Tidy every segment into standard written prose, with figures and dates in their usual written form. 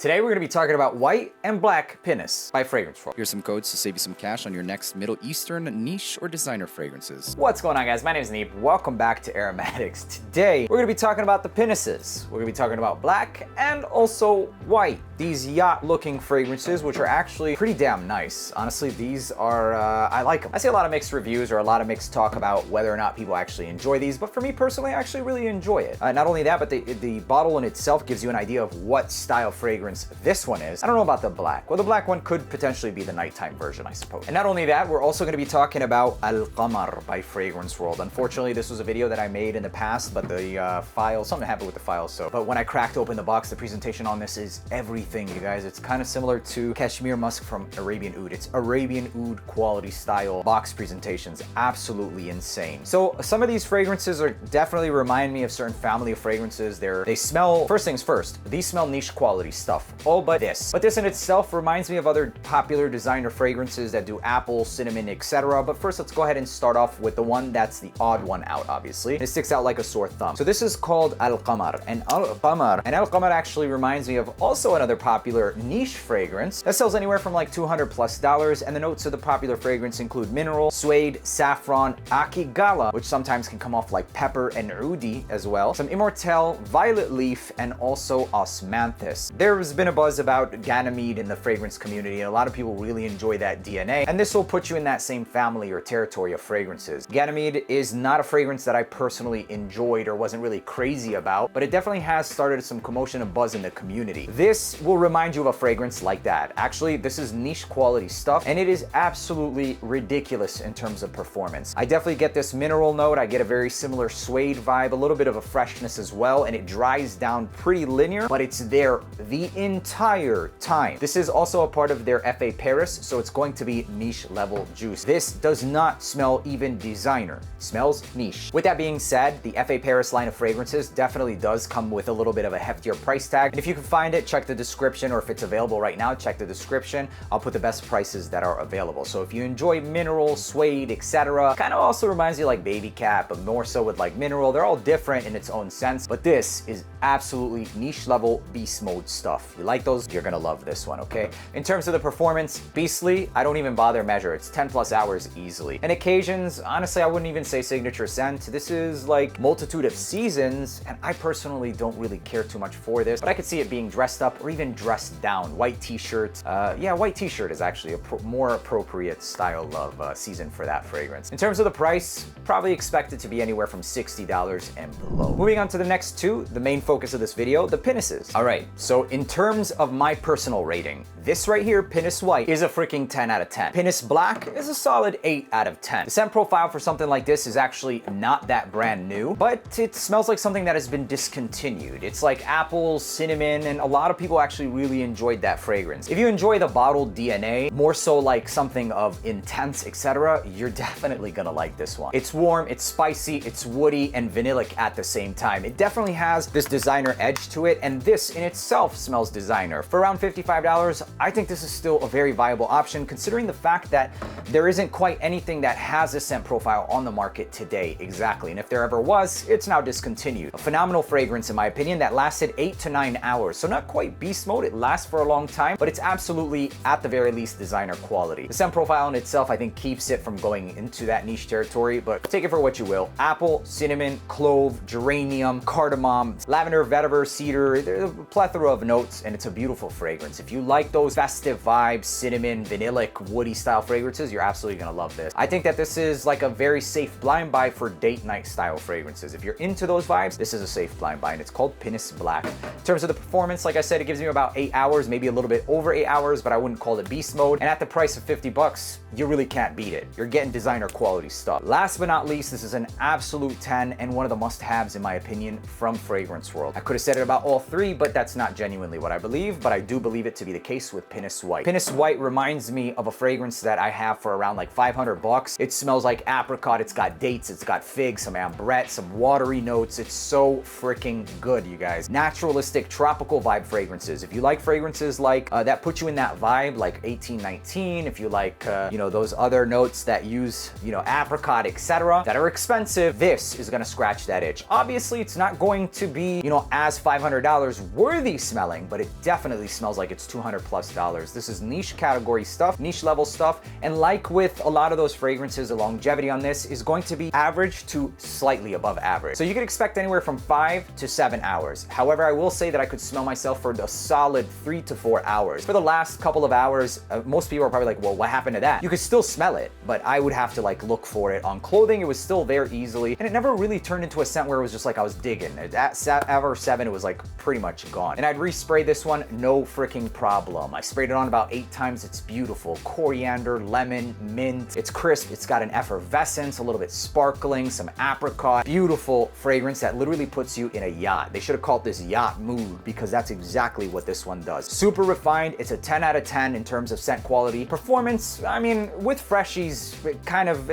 Today we're going to be talking about white and black Pinnace by Fragrance World. Here's some codes to save you some cash on your next Middle Eastern niche or designer fragrances. What's going on, guys? My name is Neeb. Welcome back to AROMATIX. Today we're going to be talking about the Pinnaces. We're going to be talking about black and also white. These yacht-looking fragrances, which are actually pretty damn nice. Honestly, these are, I like them. I see a lot of mixed reviews or a lot of mixed talk about whether or not people actually enjoy these, but for me personally, I actually really enjoy it. Not only that, but the bottle in itself gives you an idea of what style fragrance this one is. I don't know about the black. Well, the black one could potentially be the nighttime version, I suppose. And not only that, we're also going to be talking about Al-Qamar by Fragrance World. Unfortunately, this was a video that I made in the past, but the file, something happened with the file, but when I cracked open the box, the presentation on this is everything, you guys. It's kind of similar to Cashmere Musk from Arabian Oud. It's Arabian Oud quality style box presentations. Absolutely insane. So some of these fragrances are definitely remind me of certain family of fragrances. They smell, first things first, these smell niche quality stuff. All but this. But this in itself reminds me of other popular designer fragrances that do apple, cinnamon, etc. But first, let's go ahead and start off with the one that's the odd one out, obviously. It sticks out like a sore thumb. So this is called Al-Qamar. And Al-Qamar actually reminds me of also another popular niche fragrance that sells anywhere from like $200+. And the notes of the popular fragrance include mineral, suede, saffron, akigala, which sometimes can come off like pepper and oudi as well, some immortelle, violet leaf, and also osmanthus. There's been a buzz about Ganymede in the fragrance community, and a lot of people really enjoy that DNA, and this will put you in that same family or territory of fragrances. Ganymede is not a fragrance that I personally enjoyed or wasn't really crazy about, but it definitely has started some commotion and buzz in the community. This will remind you of a fragrance like that. Actually, this is niche quality stuff, and it is absolutely ridiculous in terms of performance. I definitely get this mineral note. I get a very similar suede vibe, a little bit of a freshness as well, and it dries down pretty linear, but it's there the entire time. This is also a part of their FA Paris, so it's going to be niche level juice. This does not smell even designer. It smells niche. With that being said, the FA Paris line of fragrances definitely does come with a little bit of a heftier price tag. And if you can find it, check the description, or if it's available right now, check the description. I'll put the best prices that are available. So if you enjoy mineral, suede, etc., kind of also reminds you like Baby Cat, but more so with like mineral. They're all different in its own sense, but this is absolutely niche level beast mode stuff. You like those, you're gonna love this one, okay? In terms of the performance, beastly, I don't even bother measure. It's 10+ hours easily. And occasions, honestly, I wouldn't even say signature scent. This is like multitude of seasons, and I personally don't really care too much for this, but I could see it being dressed up or even dressed down. White t-shirt. Yeah, white t-shirt is actually a more appropriate style of season for that fragrance. In terms of the price, probably expect it to be anywhere from $60 and below. Moving on to the next two, the main focus of this video, the Pinnaces. All right, so in terms of my personal rating, this right here, Pinnace White, is a freaking 10 out of 10. Pinnace Black is a solid 8 out of 10. The scent profile for something like this is actually not that brand new, but it smells like something that has been discontinued. It's like apple, cinnamon, and a lot of people actually really enjoyed that fragrance. If you enjoy the bottled DNA, more so like something of intense, etc., you're definitely gonna like this one. It's warm, it's spicy, it's woody, and vanillic at the same time. It definitely has this designer edge to it, and this in itself smells designer. For around $55, I think this is still a very viable option considering the fact that there isn't quite anything that has a scent profile on the market today exactly, and if there ever was, it's now discontinued. A phenomenal fragrance in my opinion that lasted 8 to 9 hours, so not quite beast mode, it lasts for a long time, but it's absolutely at the very least designer quality. The scent profile in itself I think keeps it from going into that niche territory, but take it for what you will. Apple, cinnamon, clove, geranium, cardamom, lavender, vetiver, cedar, there's a plethora of notes, and it's a beautiful fragrance. If you like those festive vibes, cinnamon, vanillic, woody style fragrances, you're absolutely gonna love this. I think that this is like a very safe blind buy for date night style fragrances. If you're into those vibes, this is a safe blind buy, and it's called Pinnace Black. In terms of the performance, like I said, it gives you about 8 hours, maybe a little bit over 8 hours, but I wouldn't call it beast mode. And at the price of $50, you really can't beat it. You're getting designer quality stuff. Last but not least, this is an absolute 10 and one of the must-haves in my opinion from Fragrance World. I could have said it about all three, but that's not genuinely what I believe, but I do believe it to be the case with Pinnace White. Pinnace White reminds me of a fragrance that I have for around like $500. It smells like apricot, it's got dates, it's got figs, some ambrette, some watery notes. It's so freaking good, you guys. Naturalistic tropical vibe fragrances. fragrances. If you like fragrances like that put you in that vibe, like 1819, if you like, you know, those other notes that use, you know, apricot, etc., that are expensive, this is gonna scratch that itch. Obviously, it's not going to be, you know, as $500 worthy smelling, but it definitely smells like it's $200+. This is niche category stuff, niche level stuff, and like with a lot of those fragrances, the longevity on this is going to be average to slightly above average. So you could expect anywhere from 5 to 7 hours. However, I will say that I could smell myself for a solid 3 to 4 hours. For the last couple of hours, most people are probably like, well, what happened to that? You could still smell it, but I would have to like look for it on clothing. It was still there easily, and it never really turned into a scent where it was just like I was digging. At hour 7, it was like pretty much gone. And I'd respray this one, no freaking problem. I sprayed it on about 8 times. It's beautiful. Coriander, lemon, mint. It's crisp. It's got an effervescence, a little bit sparkling, some apricot. Beautiful fragrance that literally puts you in a yacht. They should have called this yacht mood, because that's exactly what this one does. Super refined. It's a 10 out of 10 in terms of scent quality. Performance, I mean, with freshies,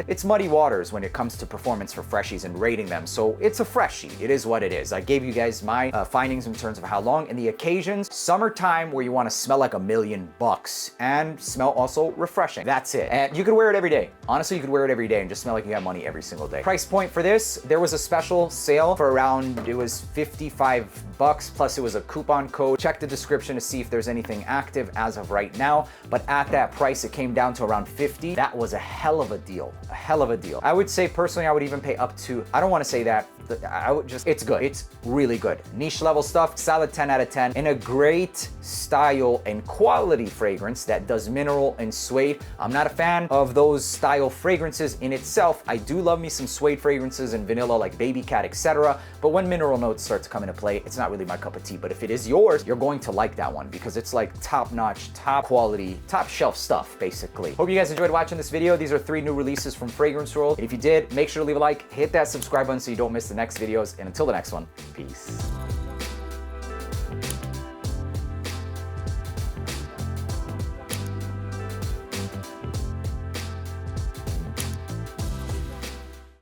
it's muddy waters when it comes to performance for freshies and rating them. So it's a freshie. It is what it is. I gave you guys my findings in terms of how long and the occasions. Summertime where you want to smell like $1,000,000 and smell also refreshing. That's it. And you could wear it every day. Honestly, you could wear it every day and just smell like you have money every single day. Price point for this, there was a special sale for around, it was $55 plus it was a coupon code. Check the description to see if there's anything active as of right now. But at that price, it came down to around 50. That was a hell of a deal. A hell of a deal. I would say personally, I would even pay up to, I don't want to say that, I would just, it's good. It's really good. Niche level stuff, solid 10 out of 10, and a great style and quality fragrance that does mineral and suede. I'm not a fan of those style fragrances in itself. I do love me some suede fragrances and vanilla like Baby Cat, etc. But when mineral notes start to come into play, it's not really my cup of tea. But if it is yours, you're going to like that one because it's like top-notch, top quality, top shelf stuff, basically. Hope you guys enjoyed watching this video. These are 3 new releases from Fragrance World. If you did, make sure to leave a like, hit that subscribe button so you don't miss the next videos. And until the next one, peace.